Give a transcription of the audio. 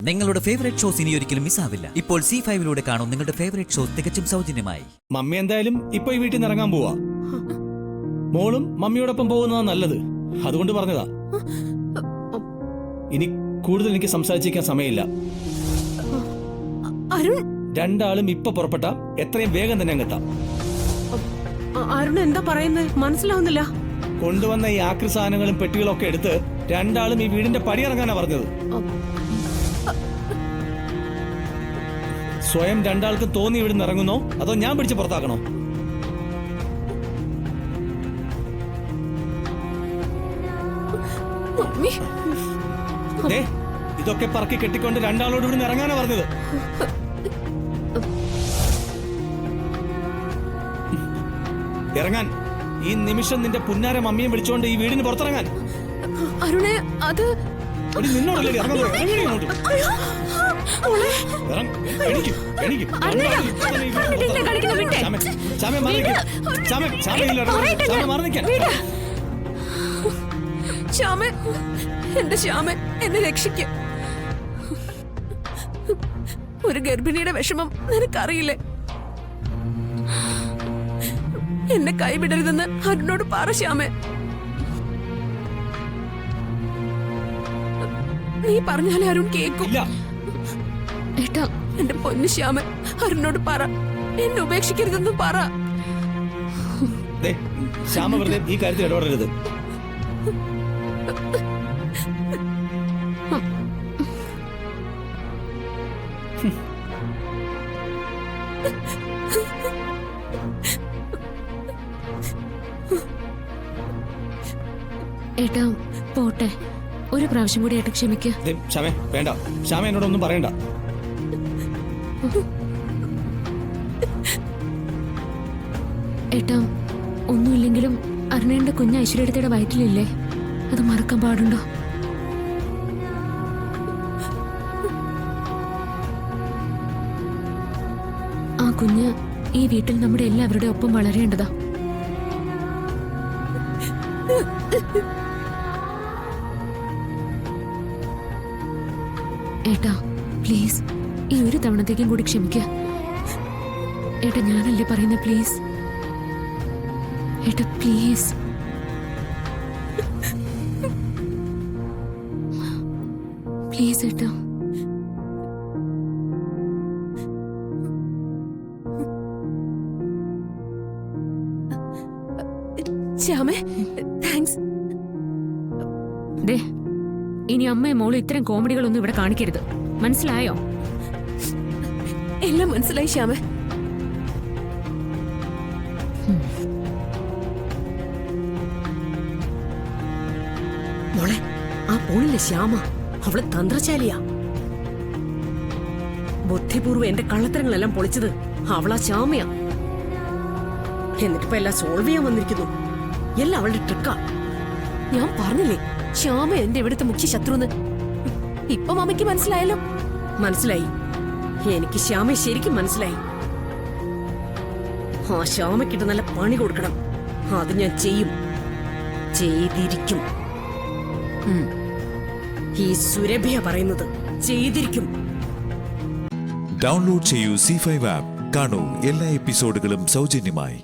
നിങ്ങളുടെ favourite shows ഇനി ഒരിക്കലും മിസ്സാവില്ല. ഇപ്പോൾ C5 കാണും നിങ്ങളുടെ ഫേവറേറ്റ് ഷോസ് തികച്ചും സൗജന്യമായി. മമ്മി എന്തായാലും ഇപ്പൊ ഈ വീട്ടിൽ നിന്ന് ഇറങ്ങാൻ പോവാ. മോളും മമ്മിയോടൊപ്പം പോകുന്നതാ നല്ലത്. അതുകൊണ്ട് പറഞ്ഞതാ. ഇനി കൂടുതൽ എനിക്ക് സംസാരിച്ചിരിക്കാൻ സമയമില്ല. രണ്ടാളും ഇപ്പൊ പുറപ്പെട്ട എത്രയും വേഗം തന്നെ അങ്ങെത്താം. അരുൺ എന്താ പറയുന്നത് മനസ്സിലാവുന്നില്ല. കൊണ്ടുവന്ന ഈ ആക്രി സാധനങ്ങളും പെട്ടികളും ഒക്കെ എടുത്ത് രണ്ടാളും ഈ വീടിന്റെ പടിയിറങ്ങാനാ പറഞ്ഞത്. സ്വയം രണ്ടാൾക്ക് തോന്നി ഇവിടുന്ന് ഇറങ്ങുന്നോ അതോ ഞാൻ പിടിച്ച് പുറത്താക്കണോ? ഇതൊക്കെ പറക്കി കെട്ടിക്കൊണ്ട് രണ്ടാളോട് ഇവിടുന്ന് ഇറങ്ങാനാ പറഞ്ഞത്. ഇറങ്ങാൻ ഈ നിമിഷം നിന്റെ പുന്നാര മമ്മിയെ വിളിച്ചോണ്ട് ഈ വീടിന് പുറത്തിറങ്ങാൻ. അരുണേ അത് നിന്നോടല്ലേ ഇറങ്ങാൻ. എന്റെ ശ്യാമ എന്നെ രക്ഷിക്ക. ഒരു ഗർഭിണിയുടെ വിഷമം നിനക്കറിയില്ലേ? എന്നെ കൈവിടരുതെന്ന് അരുണോട് പറ ശ്യാമ. നീ പറഞ്ഞാലേ അരുൺ കേൾക്കും. ഏട്ടാ എന്റെ പൊന്നു ശ്യാമ, അരുണോട് പറ എന്നെ ഉപേക്ഷിക്കരുതെന്ന് പറ. ശ്യാമ വെറുതെ ഈ കാര്യത്തിൽ ഇടപെടരുത്. ഏട്ടാ പോട്ടെ, ഒരു പ്രാവശ്യം കൂടി ഏട്ടാ ക്ഷമിക്ക. ശ്യാമേ വേണ്ട, ശ്യാമ എന്നോടൊന്നും പറയണ്ട. ഏട്ടാ ഒന്നുമില്ലെങ്കിലും അരുണേന്റെ കുഞ്ഞ് ഐശ്വര്യയുടെ വയറ്റിലില്ലേ, അത് മറക്കാൻ പാടുണ്ടോ? ആ കുഞ്ഞ് ഈ വീട്ടിൽ നമ്മുടെ എല്ലാവരുടെ ഒപ്പം വളരേണ്ടതാ. ഏട്ടാ പ്ലീസ് ഈ ഒരു തവണത്തേക്കും കൂടി ക്ഷമിക്ക. ഏട്ടാ ഞാനല്ലേ പറയുന്ന, പ്ലീസ് ഏട്ടാ പ്ലീസ്. പ്ലീസ് ഏട്ടാ. ശ്യാമേ താങ്ക്സ്. ഇനി അമ്മയും മോളും ഇത്തരം കോമഡികളൊന്നും ഇവിടെ കാണിക്കരുത്, മനസ്സിലായോ? എല്ലാം മനസ്സിലായി ശ്യാമേ. മോളെ ആ പോണില്ലേ ശ്യാമ, അവള് തന്ത്രശാലിയാ. ബുദ്ധിപൂർവ്വം എന്റെ കള്ളത്തരങ്ങളെല്ലാം പൊളിച്ചത് അവളാ ശ്യാമയാ. എന്നിട്ടിപ്പോ എല്ലാം സോൾവ് ചെയ്യാൻ വന്നിരിക്കുന്നു. എല്ലാം അവളുടെ ട്രിക്കാ. ഞാൻ പറഞ്ഞില്ലേ ശ്യാമ എന്റെ ഇവിടുത്തെ മുഖ്യ ശത്രുന്ന്. ഇപ്പൊ മമ്മയ്ക്ക് മനസ്സിലായല്ലോ. മനസ്സിലായി, എനിക്ക് ശ്യാമയെ ശരിക്കും മനസ്സിലായി. ആ ശ്യാമയ്ക്കിട്ട് നല്ല പണി കൊടുക്കണം. അത് ഞാൻ ചെയ്യും, ചെയ്തിരിക്കും. ഈ സുരഭിയ പറയുന്നത് ചെയ്തിരിക്കും. ഡൗൺലോഡ് ചെയ്യൂ C5 ആപ്പ്. കാണൂ എല്ലാ എപ്പിസോഡുകളും സൗജന്യമായി.